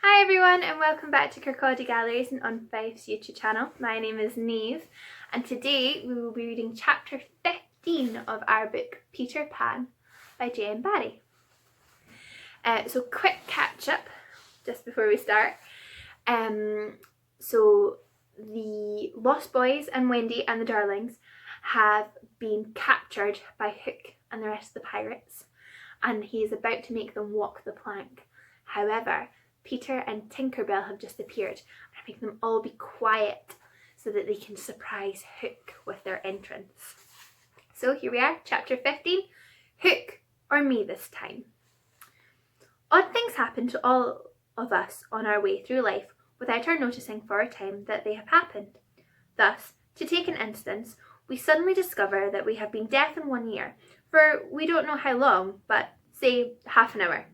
Hi everyone and welcome back to Kirkcaldy Galleries and On Five's YouTube channel. My name is Niamh and today we will be reading chapter 15 of our book Peter Pan by J M Barrie. So quick catch up just before we start. So the Lost Boys and Wendy and the Darlings have been captured by Hook and the rest of the pirates and he is about to make them walk the plank. However, Peter and Tinker Bell have just appeared and make them all be quiet so that they can surprise Hook with their entrance. So here we are, chapter 15, Hook or Me This Time. Odd things happen to all of us on our way through life without our noticing for a time that they have happened. Thus, to take an instance, we suddenly discover that we have been deaf in 1 year, for we don't know how long, but say half an hour.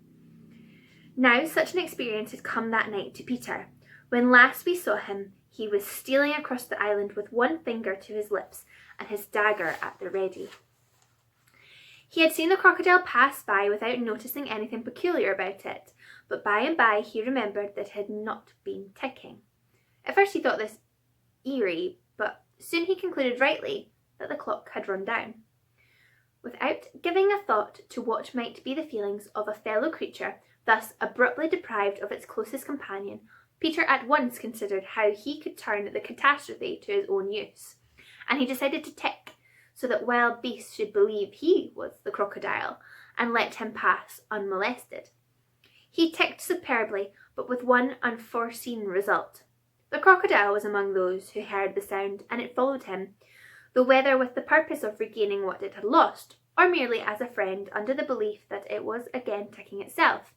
Now such an experience had come that night to Peter. When last we saw him, he was stealing across the island with one finger to his lips and his dagger at the ready. He had seen the crocodile pass by without noticing anything peculiar about it, but by and by he remembered that it had not been ticking. At first he thought this eerie, but soon he concluded rightly that the clock had run down. Without giving a thought to what might be the feelings of a fellow creature thus abruptly deprived of its closest companion, Peter at once considered how he could turn the catastrophe to his own use, and he decided to tick, so that wild beasts should believe he was the crocodile, and let him pass unmolested. He ticked superbly, but with one unforeseen result. The crocodile was among those who heard the sound, and it followed him, though whether with the purpose of regaining what it had lost, or merely as a friend under the belief that it was again ticking itself,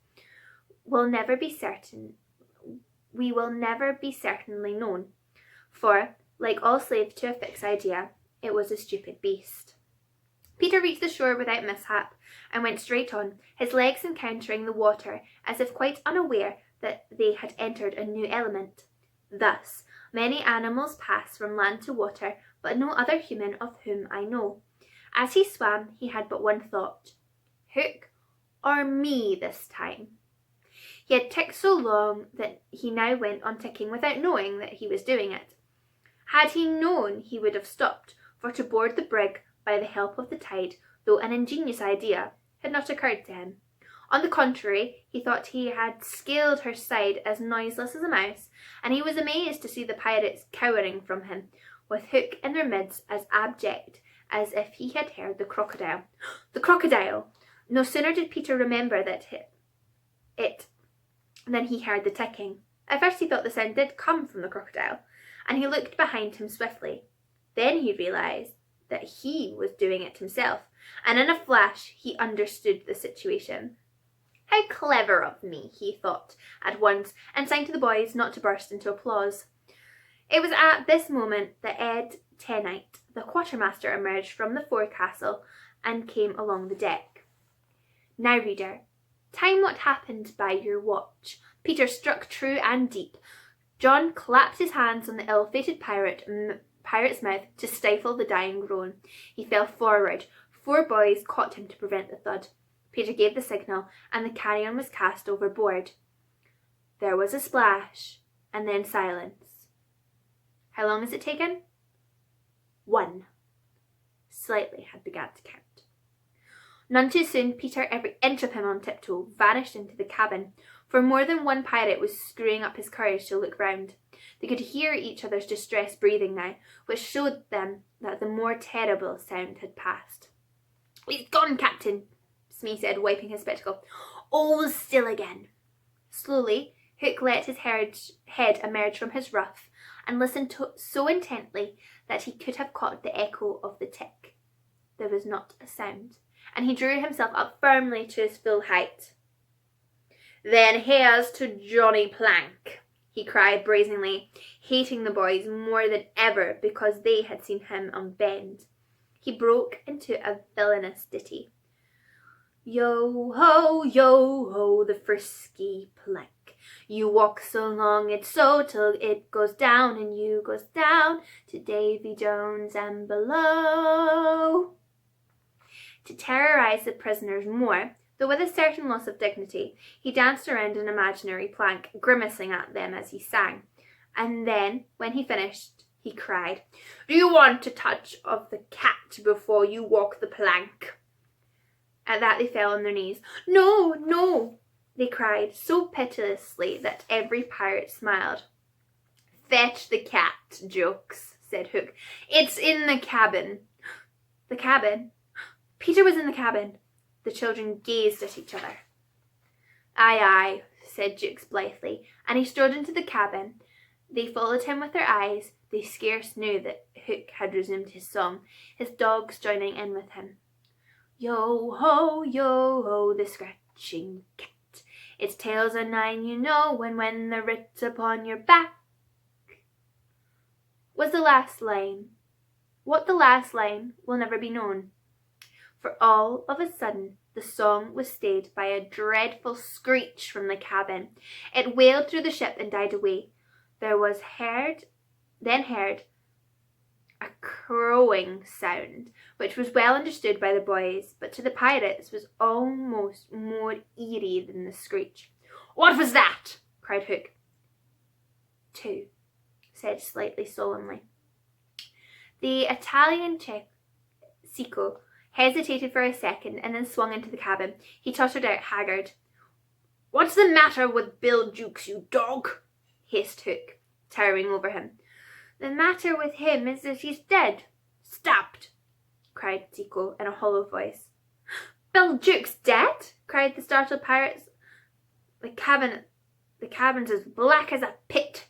we will never be certainly known, for, like all slaves to a fixed idea, it was a stupid beast. Peter reached the shore without mishap, and went straight on, his legs encountering the water as if quite unaware that they had entered a new element. Thus, many animals pass from land to water, but no other human of whom I know. As he swam, he had but one thought: Hook or me this time. He had ticked so long that he now went on ticking without knowing that he was doing it. Had he known, he would have stopped, for to board the brig by the help of the tide, though an ingenious idea, had not occurred to him. On the contrary, he thought he had scaled her side as noiseless as a mouse, and he was amazed to see the pirates cowering from him, with Hook in their midst as abject as if he had heard the crocodile. The crocodile! No sooner did Peter remember that than he heard the ticking. At first he thought the sound did come from the crocodile, and he looked behind him swiftly. Then he realised that he was doing it himself, and in a flash he understood the situation. How clever of me, he thought at once, and signed to the boys not to burst into applause. It was at this moment that Ed Tenite, the quartermaster, emerged from the forecastle and came along the deck. Now, reader, time what happened by your watch. Peter struck true and deep. John clapped his hands on the ill-fated pirate's mouth to stifle the dying groan. He fell forward. 4 boys caught him to prevent the thud. Peter gave the signal, and the carrion was cast overboard. There was a splash, and then silence. How long has it taken? 1. Slightly had begun to count. None too soon, Peter, every inch of him on tiptoe, vanished into the cabin, for more than one pirate was screwing up his courage to look round. They could hear each other's distressed breathing now, which showed them that the more terrible sound had passed. "He's gone, Captain," Smee said, wiping his spectacle. "All's still again." Slowly, Hook let his head emerge from his ruff, and listened so intently that he could have caught the echo of the tick. There was not a sound, and he drew himself up firmly to his full height. "Then here's to Johnny Plank," he cried brazenly, hating the boys more than ever because they had seen him unbend. He broke into a villainous ditty. Yo ho, the frisky Plank. You walk so long it's so till it goes down, and you goes down to Davy Jones and below. To terrorize the prisoners more, though with a certain loss of dignity. He danced around an imaginary plank, grimacing at them as he sang. And then, when he finished, he cried, "Do you want a touch of the cat before you walk the plank?" At that they fell on their knees. "No, no," they cried, so pitilessly that every pirate smiled. "Fetch the cat, Jukes," said Hook. "It's in the cabin." The cabin? Peter was in the cabin. The children gazed at each other. "Aye, aye," said Jukes blithely, and he strode into the cabin. They followed him with their eyes. They scarce knew that Hook had resumed his song, his dogs joining in with him. Yo ho, the scratching cat. Its tail's a 9, you know, when they're writ upon your back. Was the last line. What the last line will never be known. For all of a sudden, the song was stayed by a dreadful screech from the cabin. It wailed through the ship and died away. There was then heard a crowing sound, which was well understood by the boys, but to the pirates was almost more eerie than the screech. "What was that?" cried Hook. "Two," said slightly solemnly. The Italian chief, Sico, hesitated for a second and then swung into the cabin. He tottered out haggard. "What's the matter with Bill Jukes, you dog?" hissed Hook, towering over him. "The matter with him is that he's dead. Stabbed," cried Sico in a hollow voice. "Bill Jukes dead?" cried the startled pirates. The cabin's as black as a pit,"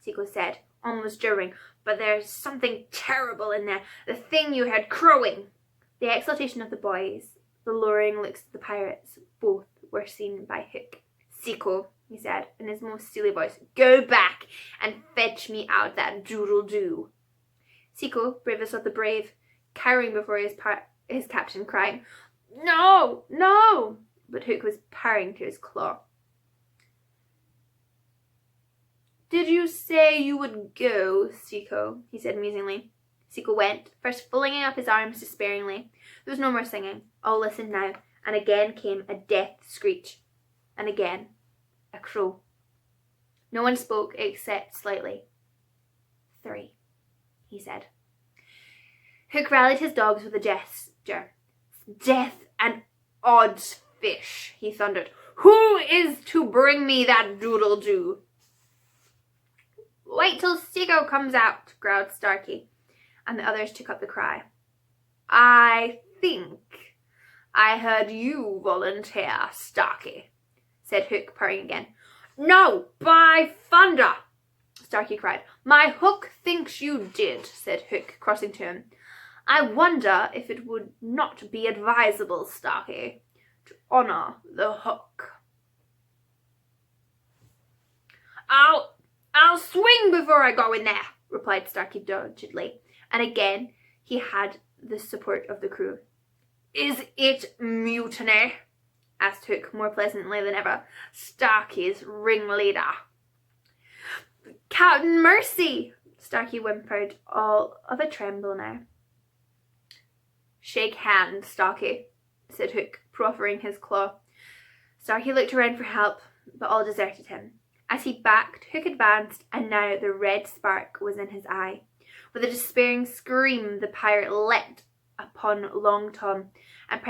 Sico said, almost jeering, "but there's something terrible in there, the thing you heard crowing." The exultation of the boys, the lowering looks of the pirates, both were seen by Hook. "Sico," he said in his most silly voice, "go back and fetch me out that doodle-doo." Sico, bravest of the brave, cowering before his captain, crying, "No, no!" But Hook was purring to his claw. "Did you say you would go, Sico?" he said musingly. Sico went, first flinging up his arms despairingly. There was no more singing. All listened now, and again came a death screech, and again a crow. No one spoke except slightly. "3," he said. Hook rallied his dogs with a gesture. "Death and odds fish," he thundered. "Who is to bring me that doodle-doo?" "Wait till Sico comes out," growled Starkey, and the others took up the cry. "I think I heard you volunteer, Starkey," said Hook, purring again. "No, by thunder!" Starkey cried. "My hook thinks you did," said Hook, crossing to him. "I wonder if it would not be advisable, Starkey, to honour the hook." I'll swing before I go in there," replied Starkey doggedly, and again he had the support of the crew. "Is it mutiny?" asked Hook more pleasantly than ever, Starkey's ringleader. "Captain Mercy!" Starkey whimpered, all of a tremble now. "Shake hands, Starkey," said Hook, proffering his claw. Starkey looked around for help, but all deserted him. As he backed, Hook advanced, and now the red spark was in his eye. With a despairing scream, the pirate leapt upon Long Tom and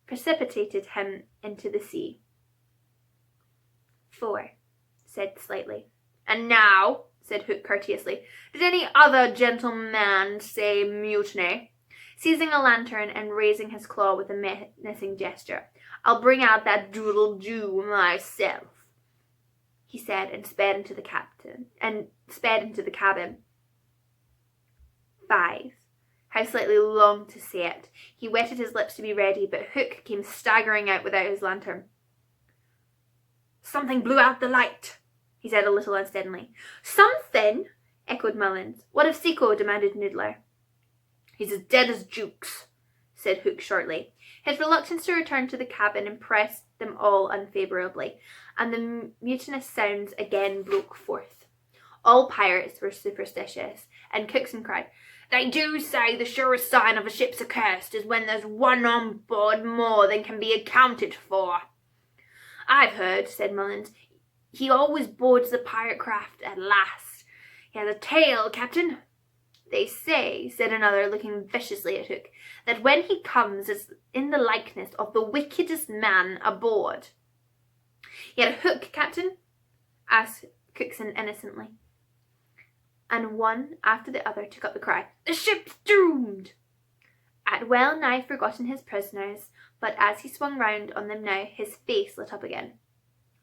precipitated him into the sea. "4," said slightly. "And now," said Hook courteously, "did any other gentleman say mutiny?" Seizing a lantern and raising his claw with a menacing gesture. "I'll bring out that doodle-doo myself," he said, and sped into the cabin. 5. How Slightly longed to say it. He wetted his lips to be ready, but Hook came staggering out without his lantern. "Something blew out the light," he said a little unsteadily. "Something?" echoed Mullins. "What of Sico?" demanded Noodler. "He's as dead as Jukes," said Hook shortly. His reluctance to return to the cabin impressed them all unfavourably, and the mutinous sounds again broke forth. All pirates were superstitious, and Cookson cried, They do say the surest sign of a ship's accursed is when there's one on board more than can be accounted for. I've heard, said Mullins, he always boards the pirate craft at last. He has a tail, Captain. They say, said another, looking viciously at Hook, that when he comes is in the likeness of the wickedest man aboard. He had a hook, Captain? Asked Cookson innocently. And one after the other took up the cry, The ship's doomed! Had well nigh forgotten his prisoners, but as he swung round on them now, his face lit up again.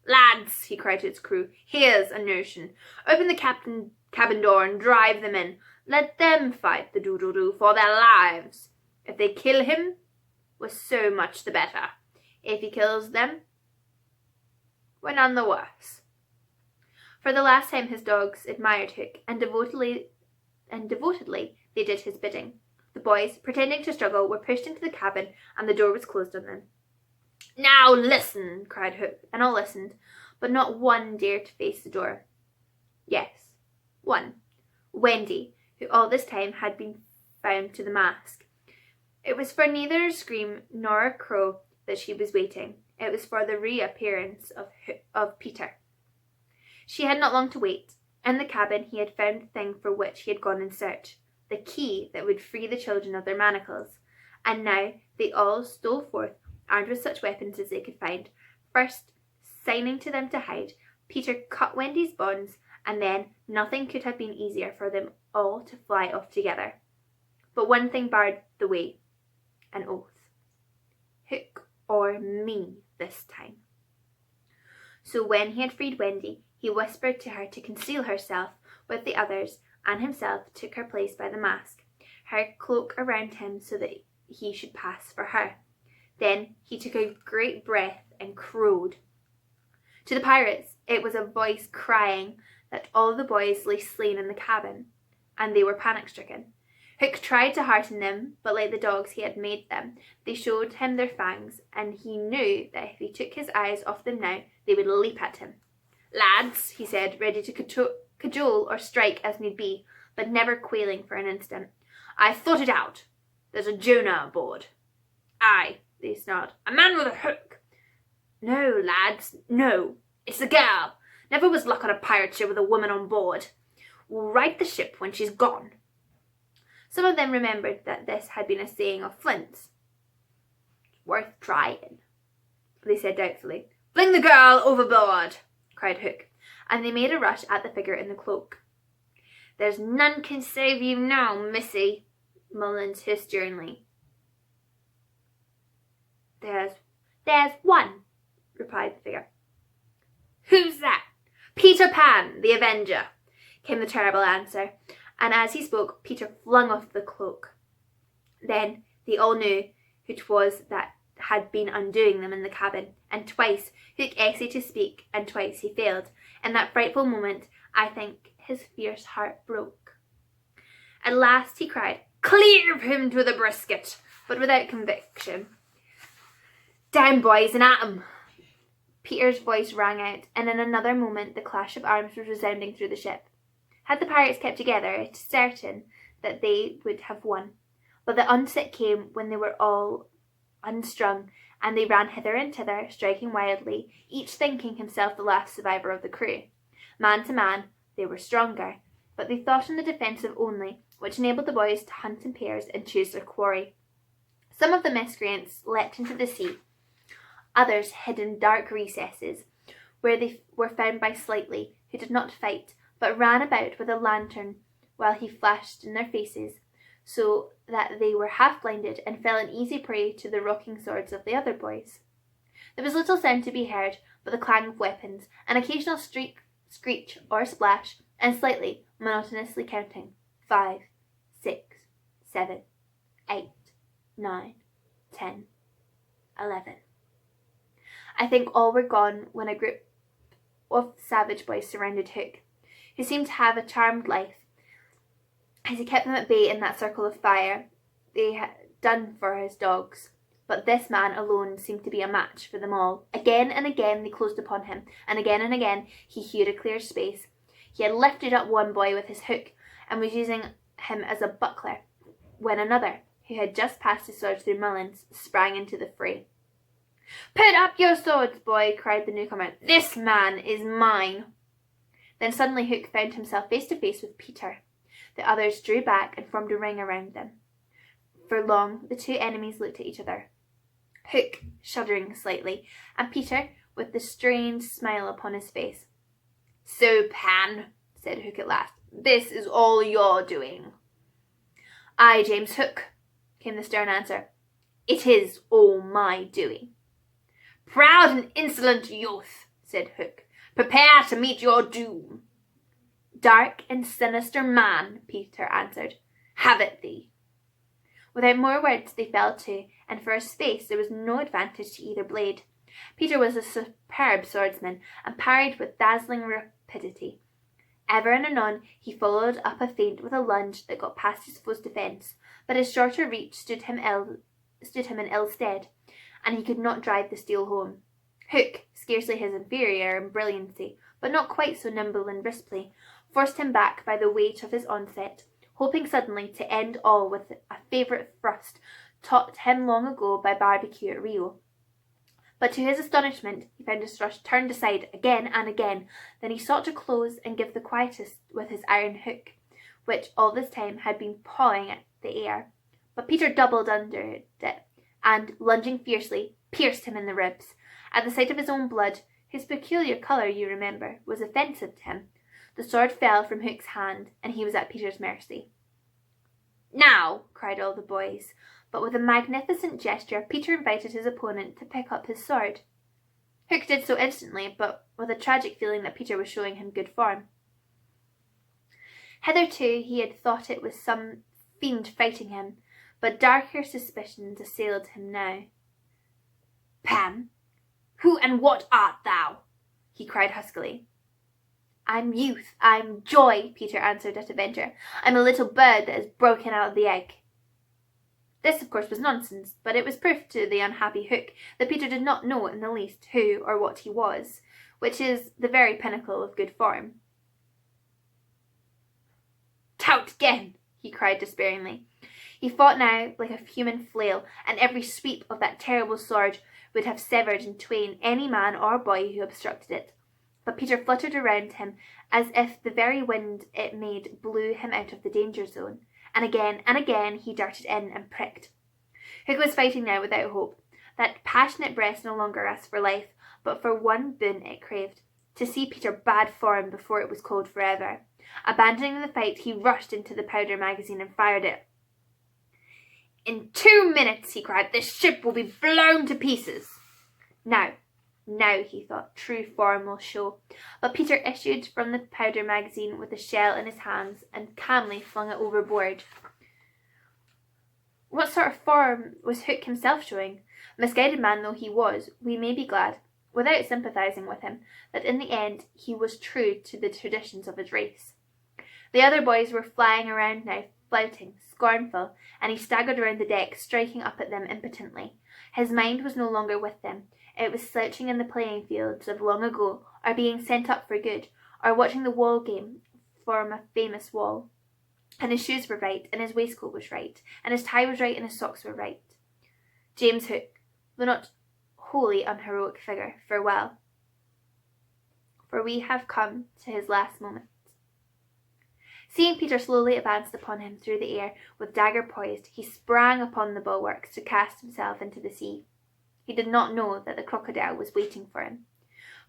Lads, he cried to his crew, here's a notion. Open the cabin door and drive them in. Let them fight the doodle-doo for their lives. If they kill him, we're so much the better. If he kills them, we're none the worse. For the last time his dogs admired Hook, and devotedly they did his bidding. The boys, pretending to struggle, were pushed into the cabin, and the door was closed on them. Now listen, cried Hook, and all listened, but not one dared to face the door. Yes, one. Wendy, who all this time had been bound to the mast. It was for neither a scream nor a crow that she was waiting. It was for the reappearance of Peter. She had not long to wait. In the cabin he had found the thing for which he had gone in search, the key that would free the children of their manacles. And now they all stole forth, armed with such weapons as they could find. First, signing to them to hide, Peter cut Wendy's bonds, and then nothing could have been easier for them all to fly off together. But one thing barred the way, an oath. Hook or me this time. So when he had freed Wendy, he whispered to her to conceal herself with the others, and himself took her place by the mast, her cloak around him so that he should pass for her. Then he took a great breath and crowed. To the pirates it was a voice crying that all the boys lay slain in the cabin, and they were panic-stricken. Hook tried to hearten them, but like the dogs he had made them, they showed him their fangs, and he knew that if he took his eyes off them now, they would leap at him. Lads, he said, ready to cajole or strike as need be, but never quailing for an instant. I thought it out. There's a Jonah aboard. Aye, they snarled. A man with a hook. No, lads, no. It's a girl. Never was luck on a pirate ship with a woman on board. We'll right the ship when she's gone. Some of them remembered that this had been a saying of Flint's. Worth trying, they said doubtfully. Fling the girl overboard, cried Hook, and they made a rush at the figure in the cloak. There's none can save you now, missy, Mullins hissed sternly. There's one, replied the figure. Who's that? Peter Pan, the Avenger, came the terrible answer, and as he spoke, Peter flung off the cloak. Then they all knew who 'twas that had been undoing them in the cabin, and twice Hook essayed to speak, and twice he failed. In that frightful moment, I think his fierce heart broke. At last he cried, Clear him to the brisket, but without conviction. Down, boys, and at him! Peter's voice rang out, and in another moment the clash of arms was resounding through the ship. Had the pirates kept together, it is certain that they would have won. But the onset came when they were all unstrung, and they ran hither and thither, striking wildly, each thinking himself the last survivor of the crew. Man to man, they were stronger, but they thought on the defensive only, which enabled the boys to hunt in pairs and choose their quarry. Some of the miscreants leapt into the sea. Others hid in dark recesses, where they were found by Slightly, who did not fight, but ran about with a lantern while he flashed in their faces, so that they were half blinded and fell an easy prey to the rocking swords of the other boys. There was little sound to be heard but the clang of weapons, an occasional screech or splash, and Slightly monotonously counting 5, 6, 7, 8, 9, 10, 11. I think all were gone when a group of savage boys surrounded Hook, who seemed to have a charmed life, as he kept them at bay in that circle of fire they had done for his dogs. But this man alone seemed to be a match for them all. Again and again they closed upon him, and again he hewed a clear space. He had lifted up one boy with his hook, and was using him as a buckler, when another, who had just passed his sword through Mullins, sprang into the fray. "Put up your swords, boy," cried the newcomer. "This man is mine." Then suddenly Hook found himself face to face with Peter. The others drew back and formed a ring around them. For long the two enemies looked at each other, Hook shuddering slightly, and Peter with the strange smile upon his face. "So, Pan," said Hook at last, "this is all your doing?" "Aye, James Hook," came the stern answer. "It is all my doing." "Proud and insolent youth," said Hook, "prepare to meet your doom." "Dark and sinister man," Peter answered, "have it thee." Without more words they fell to, and for a space there was no advantage to either blade. Peter was a superb swordsman, and parried with dazzling rapidity. Ever and anon he followed up a feint with a lunge that got past his foe's defence, but his shorter reach stood him in ill stead, and he could not drive the steel home. Hook, scarcely his inferior in brilliancy, but not quite so nimble in wristplay, forced him back by the weight of his onset, hoping suddenly to end all with a favourite thrust taught him long ago by Barbecue at Rio. But to his astonishment he found his thrust turned aside again and again. Then he sought to close and give the quietest with his iron hook, which all this time had been pawing at the air. But Peter doubled under it, and, lunging fiercely, pierced him in the ribs. At the sight of his own blood, whose peculiar colour, you remember, was offensive to him, the sword fell from Hook's hand, and he was at Peter's mercy. "Now!" cried all the boys, but with a magnificent gesture Peter invited his opponent to pick up his sword. Hook did so instantly, but with a tragic feeling that Peter was showing him good form. Hitherto he had thought it was some fiend fighting him, but darker suspicions assailed him now. "Pan, who and what art thou?" he cried huskily. "I'm youth, I'm joy," Peter answered at a venture. "I'm a little bird that has broken out of the egg." This, of course, was nonsense, but it was proof to the unhappy Hook that Peter did not know in the least who or what he was, which is the very pinnacle of good form. "Tout again!" he cried despairingly. He fought now like a human flail, and every sweep of that terrible sword would have severed in twain any man or boy who obstructed it. But Peter fluttered around him as if the very wind it made blew him out of the danger zone, and again he darted in and pricked. Hook was fighting now without hope. That passionate breast no longer asked for life, but for one boon it craved: to see Peter bad form before it was cold forever. Abandoning the fight, he rushed into the powder magazine and fired it. "In 2 minutes," he cried, "this ship will be blown to pieces." Now, he thought, true form will show. But Peter issued from the powder magazine with a shell in his hands and calmly flung it overboard. What sort of form was Hook himself showing? Misguided man though he was, we may be glad, without sympathising with him, that in the end he was true to the traditions of his race. The other boys were flying around now, flouting, scornful, and he staggered around the deck, striking up at them impotently. His mind was no longer with them. It was slouching in the playing fields of long ago, or being sent up for good, or watching the wall game form a famous wall. And his shoes were right, and his waistcoat was right, and his tie was right, and his socks were right. James Hook, though not wholly unheroic figure, farewell. For we have come to his last moment. Seeing Peter slowly advanced upon him through the air with dagger poised, he sprang upon the bulwarks to cast himself into the sea. He did not know that the crocodile was waiting for him,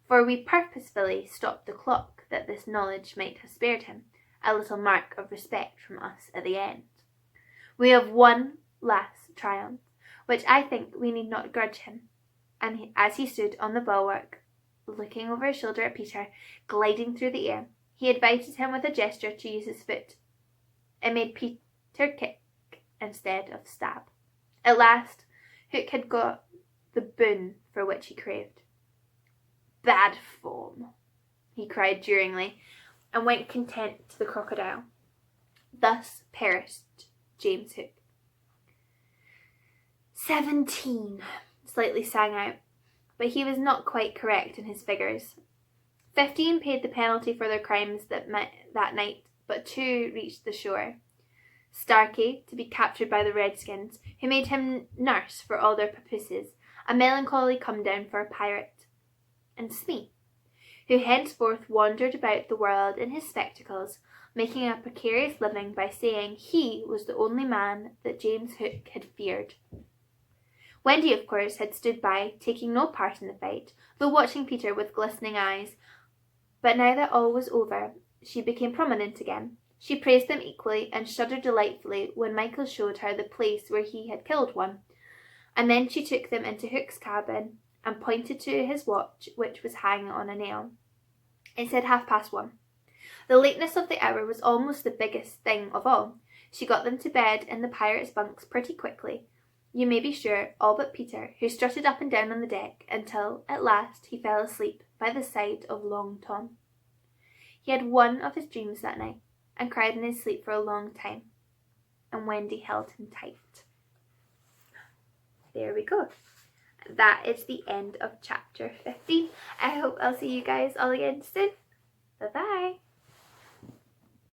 for we purposefully stopped the clock that this knowledge might have spared him a little mark of respect from us at the end. We have one last triumph, which I think we need not grudge him. And as he stood on the bulwark, looking over his shoulder at Peter, gliding through the air, he invited him with a gesture to use his foot. It made Peter kick instead of stab. At last, Hook had got the boon for which he craved. "Bad form," he cried jeeringly, and went content to the crocodile. Thus perished James Hook. 17, slightly sang out, but he was not quite correct in his figures. 15 paid the penalty for their crimes that night, but 2 reached the shore. Starkey, to be captured by the Redskins, who made him nurse for all their papooses, a melancholy come-down for a pirate, and Smee, who henceforth wandered about the world in his spectacles, making a precarious living by saying he was the only man that James Hook had feared. Wendy, of course, had stood by, taking no part in the fight, though watching Peter with glistening eyes. But now that all was over, she became prominent again. She praised them equally and shuddered delightfully when Michael showed her the place where he had killed one. And then she took them into Hook's cabin and pointed to his watch, which was hanging on a nail. It said 1:30. The lateness of the hour was almost the biggest thing of all. She got them to bed in the pirates' bunks pretty quickly, you may be sure, all but Peter, who strutted up and down on the deck until, at last, he fell asleep by the side of Long Tom. He had one of his dreams that night, and cried in his sleep for a long time, and Wendy held him tight. There we go. That is the end of chapter 15. I hope I'll see you guys all again soon. Bye-bye.